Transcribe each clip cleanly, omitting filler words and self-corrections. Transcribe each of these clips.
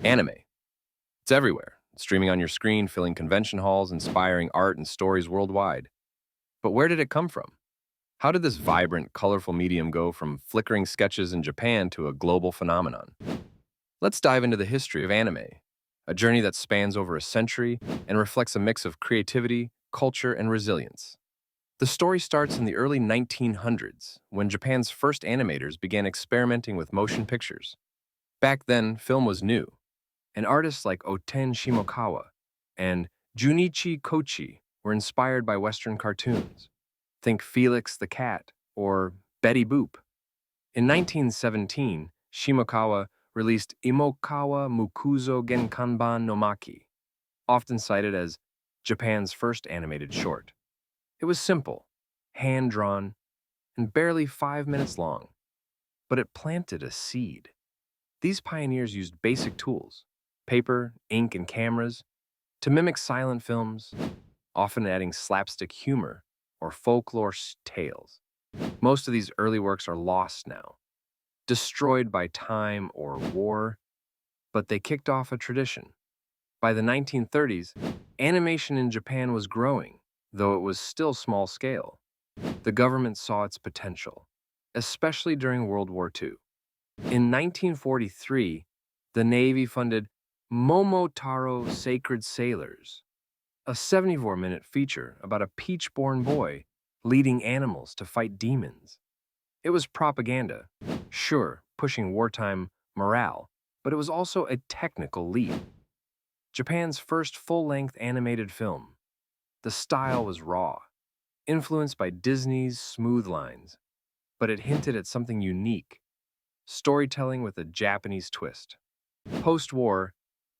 Anime. It's everywhere, streaming on your screen, filling convention halls, inspiring art and stories worldwide. But where did it come from? How did this vibrant, colorful medium go from flickering sketches in Japan to a global phenomenon? Let's dive into the history of anime, a journey that spans over a century and reflects a mix of creativity, culture, and resilience. The story starts in the early 1900s, when Japan's first animators began experimenting with motion pictures. Back then, film was new, and artists like Ōten Shimokawa and Junichi Kochi were inspired by Western cartoons. Think Felix the Cat or Betty Boop. In 1917, Shimokawa released Imokawa Mukuzo Genkanban no Maki, often cited as Japan's first animated short. It was simple, hand-drawn, and barely 5 minutes long, but it planted a seed. These pioneers used basic tools, paper, ink, and cameras, to mimic silent films, often adding slapstick humor or folklore tales. Most of these early works are lost now, destroyed by time or war, but they kicked off a tradition. By the 1930s, animation in Japan was growing, though it was still small scale. The government saw its potential, especially during World War II. In 1943, the Navy funded Momotaro Sacred Sailors, a 74-minute feature about a peach-born boy leading animals to fight demons. It was propaganda, sure, pushing wartime morale, but it was also a technical leap. Japan's first full-length animated film. The style was raw, influenced by Disney's smooth lines, but it hinted at something unique, storytelling with a Japanese twist. Post-war,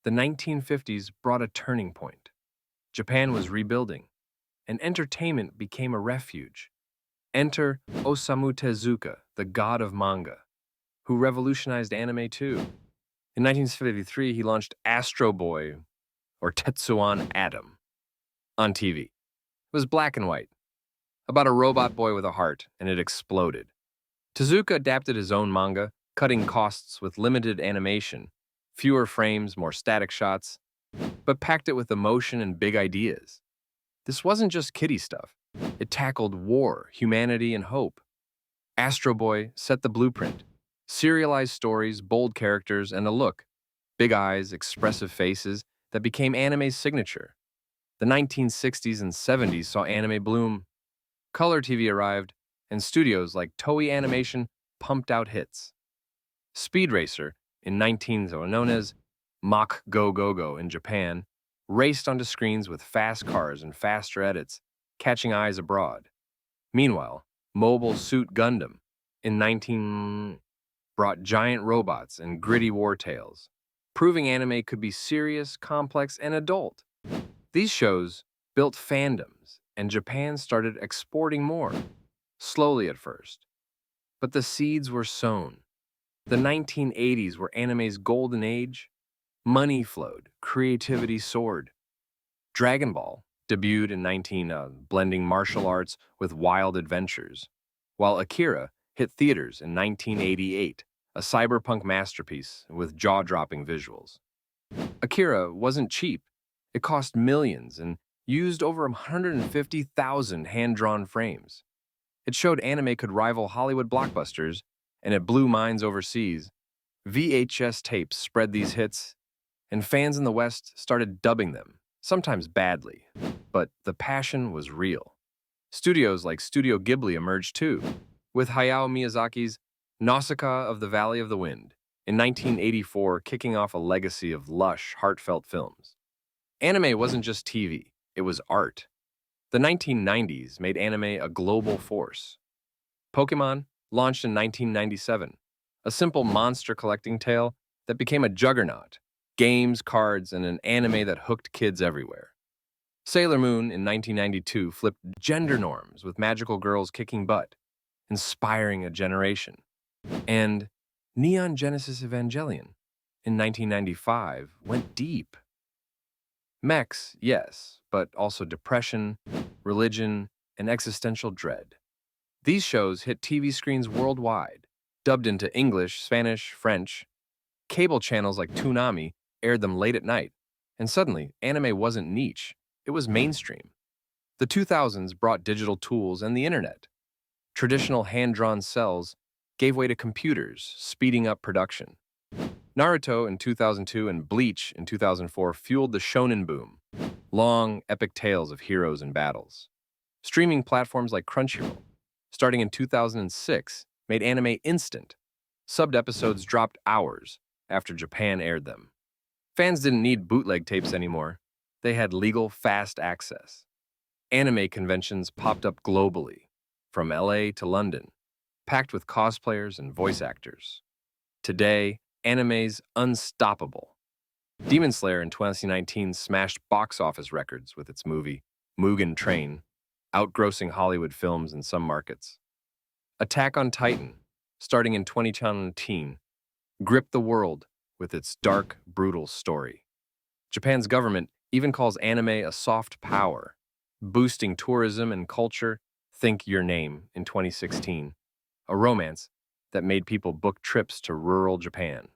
the 1950s brought a turning point. Japan was rebuilding, and entertainment became a refuge. Enter Osamu Tezuka, the god of manga, who revolutionized anime too. In 1953, he launched Astro Boy, or Tetsuan Atom, on TV. It was black and white, about a robot boy with a heart, and it exploded. Tezuka adapted his own manga, cutting costs with limited animation, fewer frames, more static shots, but packed it with emotion and big ideas. This wasn't just kiddie stuff. It tackled war, humanity, and hope. Astro Boy set the blueprint. Serialized stories, bold characters, and a look, big eyes, expressive faces, that became anime's signature. The 1960s and 70s saw anime bloom. Color TV arrived, and studios like Toei Animation pumped out hits. Speed Racer, known as Mach Go Go Go in Japan, raced onto screens with fast cars and faster edits, catching eyes abroad. Meanwhile, mobile Suit Gundam in 19 brought giant robots and gritty war tales, proving anime could be serious, complex, and adult. These shows built fandoms, and Japan started exporting more, slowly at first. But the seeds were sown. The 1980s were anime's golden age. Money flowed, creativity soared. Dragon Ball debuted in blending martial arts with wild adventures, while Akira hit theaters in 1988, a cyberpunk masterpiece with jaw-dropping visuals. Akira wasn't cheap. It cost millions and used over 150,000 hand-drawn frames. It showed anime could rival Hollywood blockbusters, and it blew minds overseas. VHS tapes spread these hits, and fans in the West started dubbing them, sometimes badly, but the passion was real. Studios like Studio Ghibli emerged too, with Hayao Miyazaki's Nausicaa of the Valley of the Wind in 1984 kicking off a legacy of lush, heartfelt films. Anime wasn't just TV, it was art. The 1990s made anime a global force. Pokémon launched in 1997, a simple monster collecting tale that became a juggernaut, games, cards, and an anime that hooked kids everywhere. Sailor Moon in 1992 flipped gender norms with magical girls kicking butt, inspiring a generation. And Neon Genesis Evangelion in 1995 went deep. Mechs, yes, but also depression, religion, and existential dread. These shows hit TV screens worldwide, dubbed into English, Spanish, French. Cable channels like Toonami aired them late at night, and suddenly, anime wasn't niche, it was mainstream. The 2000s brought digital tools and the internet. Traditional hand-drawn cells gave way to computers, speeding up production. Naruto in 2002 and Bleach in 2004 fueled the shonen boom, long, epic tales of heroes and battles. Streaming platforms like Crunchyroll, starting in 2006, made anime instant. Subbed episodes dropped hours after Japan aired them. Fans didn't need bootleg tapes anymore. They had legal, fast access. Anime conventions popped up globally, from LA to London, packed with cosplayers and voice actors. Today, anime's unstoppable. Demon Slayer in 2019 smashed box office records with its movie, Mugen Train, outgrossing Hollywood films in some markets. Attack on Titan, starting in 2019, gripped the world with its dark, brutal story. Japan's government even calls anime a soft power, boosting tourism and culture. Think Your Name in 2016, a romance that made people book trips to rural Japan.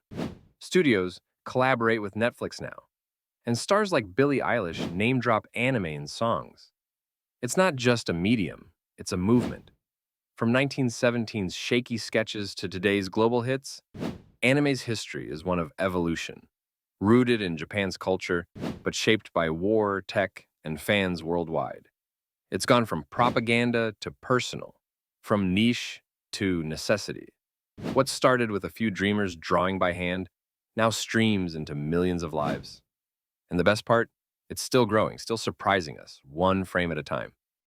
Studios collaborate with Netflix now, and stars like Billie Eilish name-drop anime in songs. It's not just a medium, it's a movement. From 1917's shaky sketches to today's global hits, anime's history is one of evolution, rooted in Japan's culture, but shaped by war, tech, and fans worldwide. It's gone from propaganda to personal, from niche to necessity. What started with a few dreamers drawing by hand now streams into millions of lives. And the best part? It's still growing, still surprising us, one frame at a time.